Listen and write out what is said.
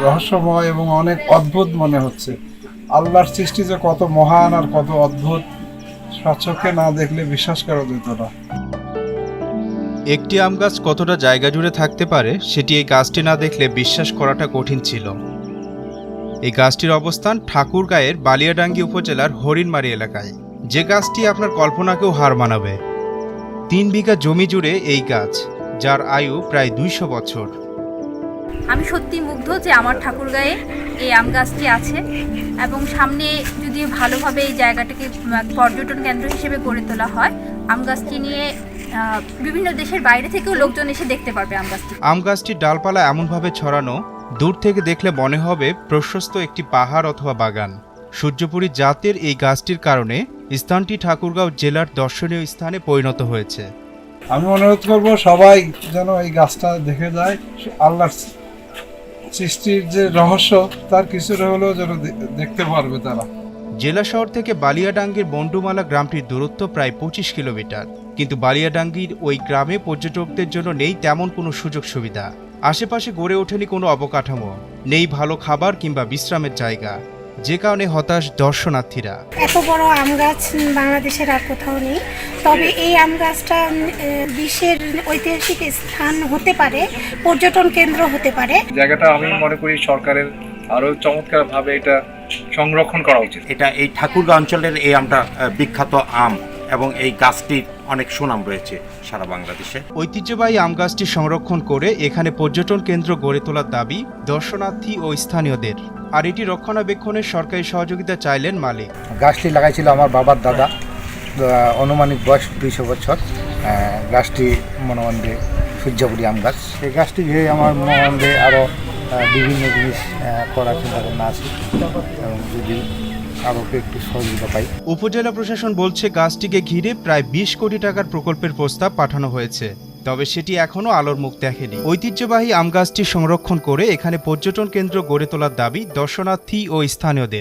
রহস্যময় এবং অনেক অদ্ভুত মনে হচ্ছে। আল্লাহর সৃষ্টি যে কত মহান আর কত অদ্ভুত, স্বচক্ষে না দেখলে বিশ্বাস করা যেত না। একটি আম গাছ কতটা জায়গা জুড়ে থাকতে পারে সেটি এই গাছটি না দেখলে বিশ্বাস করাটা কঠিন ছিল। এই গাছটির অবস্থান ঠাকুরগাঁয়ের বালিয়াডাঙ্গি উপজেলার হরিণমারি এলাকায়, যে গাছটি আপনার কল্পনাকেও হার মানাবে। 3 বিঘা জমি জুড়ে এই গাছ, যার আয়ু প্রায় 200 বছর। আমি সত্যি মুগ্ধ যে আমার ঠাকুরগাঁয়ে এই আম গাছটি আছে এবং সামনে যদি ভালোভাবে এই জায়গাটাকে পর্যটন কেন্দ্র হিসেবে গড়ে তোলা হয়, আম গাছটি নিয়ে বিভিন্ন দেশের বাইরে থেকেও লোকজন এসে দেখতে পারবে আম গাছটি। আম গাছটির ডালপালা এমনভাবে ছড়ানো, দূর থেকে দেখলে মনে হবে প্রশস্ত একটি পাহাড় অথবা বাগান। সূর্যপুরী জাতের এই গাছটির কারণে স্থানটি ঠাকুরগাঁও জেলার দর্শনীয় স্থানে পরিণত হয়েছে। আমি অনুরোধ করব সবাই যেন এই গাছটা দেখে যায়। আল্লাহর সৃষ্টির যে রহস্য, তার কিছুটা হলেও যেন দেখতে পারবে তারা। জেলা শহর থেকে বালিয়াডাঙ্গির বন্ডুমালা গ্রামটির দূরত্ব প্রায় 25 কিলোমিটার, কিন্তু বালিয়াডাঙ্গির ওই গ্রামে পর্যটকদের জন্য নেই তেমন কোনো সুযোগ সুবিধা। আশেপাশে গড়ে ওঠেনি কোনো অবকাঠামো, নেই ভালো খাবার কিংবা বিশ্রামের জায়গা, যে কারণে হতাশ দর্শনার্থীরা। এত বড় আম গাছ বাংলাদেশের আর কোথাও নেই, তবে এই আম গাছটা বিশ্বের ঐতিহাসিক স্থান হতে পারে, পর্যটন কেন্দ্র হতে পারে। জায়গাটা আমি মনে করি সরকারের আরো চমৎকারভাবে এটা সংরক্ষণ করা উচিত। এটা এই ঠাকুরগাঁও অঞ্চলের এই আমটা বিখ্যাত আম এবং এই গাছটির অনেক সুনাম রয়েছে সারা বাংলাদেশে। ঐতিহ্যবাহী আম গাছটি সংরক্ষণ করে এখানে পর্যটন কেন্দ্র গড়ে তোলার দাবি দর্শনার্থী ও স্থানীয়দের। আর এটি রক্ষণাবেক্ষণের সরকারি সহযোগিতা চাইলেন মালিক। গাছটি লাগাইছিল আমার বাবার দাদা, আনুমানিক বয়স 200 বছর। গাছটি মনোমন্দে সূর্যপুরী আম গাছ। এই গাছটি ঘিরে আমার মনোমন্দে আরও বিভিন্ন জিনিস করার চিন্তা ভাবনা আছে এবং যদি আরও একটু সহযোগিতা পাই। উপজেলা প্রশাসন বলছে গাছটিকে ঘিরে প্রায় 20 কোটি টাকার প্রকল্পের প্রস্তাব পাঠানো হয়েছে, তবে সেটি এখনও আলোর মুখ দেখেনি। ঐতিহ্যবাহী আম গাছটি সংরক্ষণ করে এখানে পর্যটন কেন্দ্র গড়ে তোলার দাবি দর্শনার্থী ও স্থানীয়দের।